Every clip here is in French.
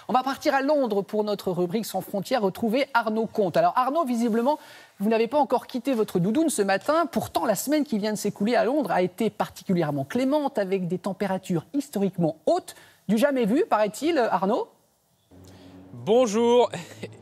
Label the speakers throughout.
Speaker 1: On va partir à Londres pour notre rubrique Sans frontières, retrouver Arnaud Comte. Alors Arnaud, visiblement, vous n'avez pas encore quitté votre doudoune ce matin. Pourtant, la semaine qui vient de s'écouler à Londres a été particulièrement clémente, avec des températures historiquement hautes, du jamais vu, paraît-il, Arnaud ?
Speaker 2: Bonjour,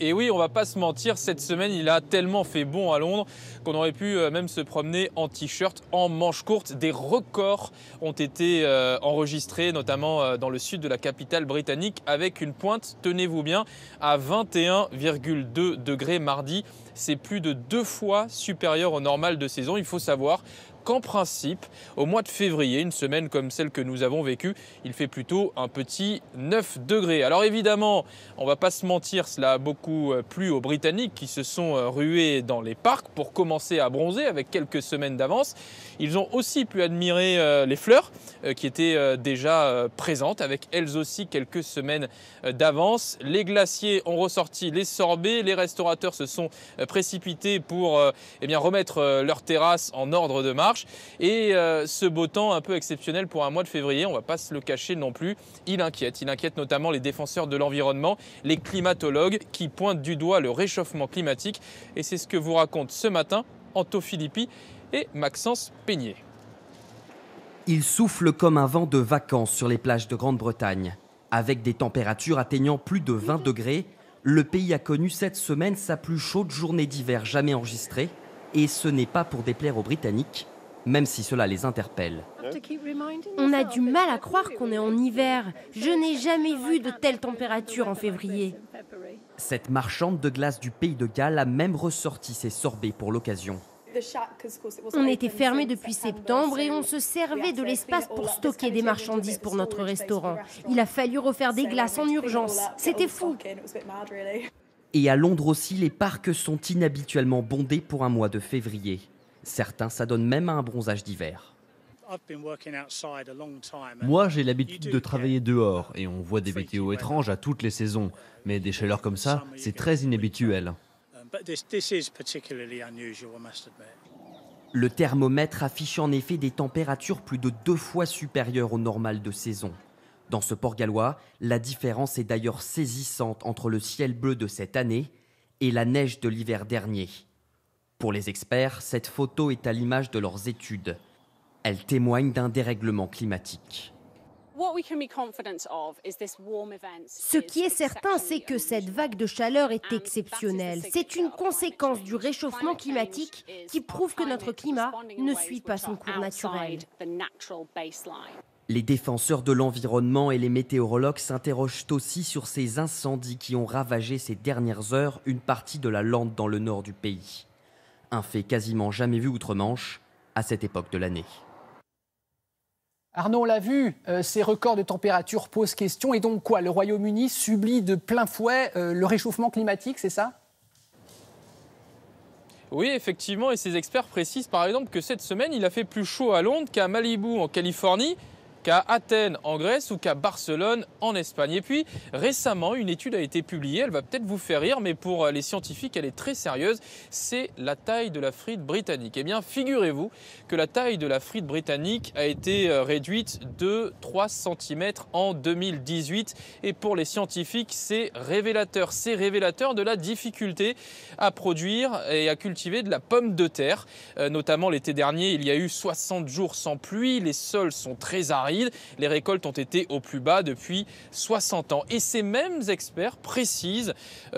Speaker 2: et oui, on va pas se mentir, cette semaine il a tellement fait bon à Londres qu'on aurait pu même se promener en t-shirt, en manches courtes. Des records ont été enregistrés, notamment dans le sud de la capitale britannique, avec une pointe, tenez-vous bien, à 21,2 degrés mardi. C'est plus de 2 fois supérieur au normal de saison. Il faut savoir qu'en principe, au mois de février, une semaine comme celle que nous avons vécue, il fait plutôt un petit 9 degrés. Alors évidemment, on ne va pas se mentir, cela a beaucoup plu aux Britanniques qui se sont rués dans les parcs pour commencer à bronzer avec quelques semaines d'avance. Ils ont aussi pu admirer les fleurs qui étaient déjà présentes avec elles aussi quelques semaines d'avance. Les glaciers ont ressorti les sorbets, les restaurateurs se sont précipités pour remettre leurs terrasses en ordre de marche. Et ce beau temps un peu exceptionnel pour un mois de février, on ne va pas se le cacher non plus, il inquiète notamment les défenseurs de l'environnement, les climatologues qui pointent du doigt le réchauffement climatique. Et c'est ce que vous racontent ce matin Anto Philippi et Maxence Peigné.
Speaker 3: Il souffle comme un vent de vacances sur les plages de Grande-Bretagne. Avec des températures atteignant plus de 20 degrés, le pays a connu cette semaine sa plus chaude journée d'hiver jamais enregistrée. Et ce n'est pas pour déplaire aux Britanniques, même si cela les interpelle.
Speaker 4: On a du mal à croire qu'on est en hiver. Je n'ai jamais vu de telles températures en février.
Speaker 3: Cette marchande de glace du pays de Galles a même ressorti ses sorbets pour l'occasion.
Speaker 4: On était fermé depuis septembre et on se servait de l'espace pour stocker des marchandises pour notre restaurant. Il a fallu refaire des glaces en urgence. C'était fou.
Speaker 3: Et à Londres aussi, les parcs sont inhabituellement bondés pour un mois de février. Certains s'adonnent même à un bronzage d'hiver.
Speaker 5: Moi, j'ai l'habitude de travailler dehors et on voit des météos étranges à toutes les saisons. Mais des chaleurs comme ça, c'est très inhabituel.
Speaker 3: Le thermomètre affiche en effet des températures plus de 2 fois supérieures au normal de saison. Dans ce port gallois, la différence est d'ailleurs saisissante entre le ciel bleu de cette année et la neige de l'hiver dernier. Pour les experts, cette photo est à l'image de leurs études. Elle témoigne d'un dérèglement climatique.
Speaker 4: Ce qui est certain, c'est que cette vague de chaleur est exceptionnelle. C'est une conséquence du réchauffement climatique qui prouve que notre climat ne suit pas son cours naturel.
Speaker 3: Les défenseurs de l'environnement et les météorologues s'interrogent aussi sur ces incendies qui ont ravagé ces dernières heures une partie de la lande dans le nord du pays. Un fait quasiment jamais vu outre-Manche à cette époque de l'année.
Speaker 1: Arnaud, on l'a vu, ces records de température posent question. Et donc quoi, le Royaume-Uni subit de plein fouet le réchauffement climatique, c'est ça ?
Speaker 2: Oui, effectivement, et ces experts précisent par exemple que cette semaine, il a fait plus chaud à Londres qu'à Malibu en Californie, qu'à Athènes en Grèce ou qu'à Barcelone en Espagne. Et puis récemment, une étude a été publiée, elle va peut-être vous faire rire, mais pour les scientifiques, elle est très sérieuse, c'est la taille de la frite britannique. Eh bien, figurez-vous que la taille de la frite britannique a été réduite de 3 cm en 2018. Et pour les scientifiques, c'est révélateur de la difficulté à produire et à cultiver de la pomme de terre. Notamment l'été dernier, il y a eu 60 jours sans pluie, les sols sont très arides. Les récoltes ont été au plus bas depuis 60 ans. Et ces mêmes experts précisent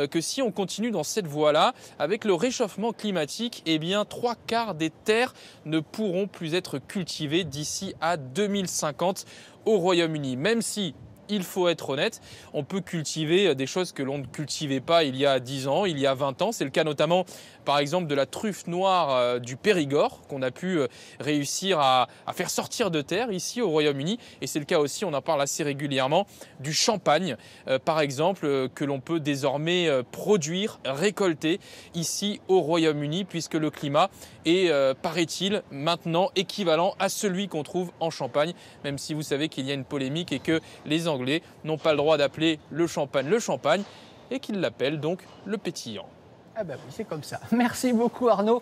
Speaker 2: que si on continue dans cette voie-là, avec le réchauffement climatique, eh bien 3/4 des terres ne pourront plus être cultivées d'ici à 2050 au Royaume-Uni. Même si, il faut être honnête, on peut cultiver des choses que l'on ne cultivait pas il y a 10 ans, il y a 20 ans. C'est le cas notamment, par exemple, de la truffe noire du Périgord qu'on a pu réussir à faire sortir de terre ici au Royaume-Uni. Et c'est le cas aussi, on en parle assez régulièrement, du champagne, par exemple, que l'on peut désormais produire, récolter ici au Royaume-Uni, puisque le climat est, paraît-il, maintenant équivalent à celui qu'on trouve en Champagne, même si vous savez qu'il y a une polémique et que les Anglais n'ont pas le droit d'appeler le champagne et qu'ils l'appellent donc le pétillant.
Speaker 1: Ah bah oui, c'est comme ça. Merci beaucoup Arnaud.